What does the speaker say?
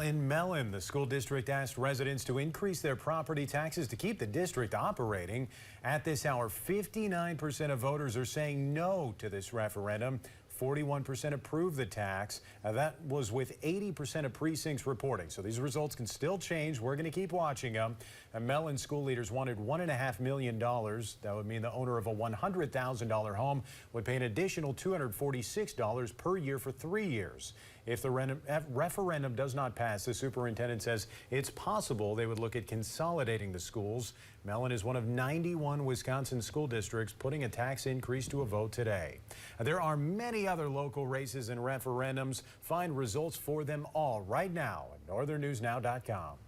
In Mellen, the school district asked residents to increase their property taxes to keep the district operating. At this hour, 59% of voters are saying no to this referendum. 41% approve the tax. That was with 80% of precincts reporting. So these results can still change. We're going to keep watching them. Mellen school leaders wanted $1.5 million. That would mean the owner of a $100,000 home would pay an additional $246 per year for 3 years. If the referendum does not pass, the superintendent says it's possible they would look at consolidating the schools. Mellen is one of 91 Wisconsin school districts putting a tax increase to a vote today. There are many other local races and referendums. Find results for them all right now at northernnewsnow.com.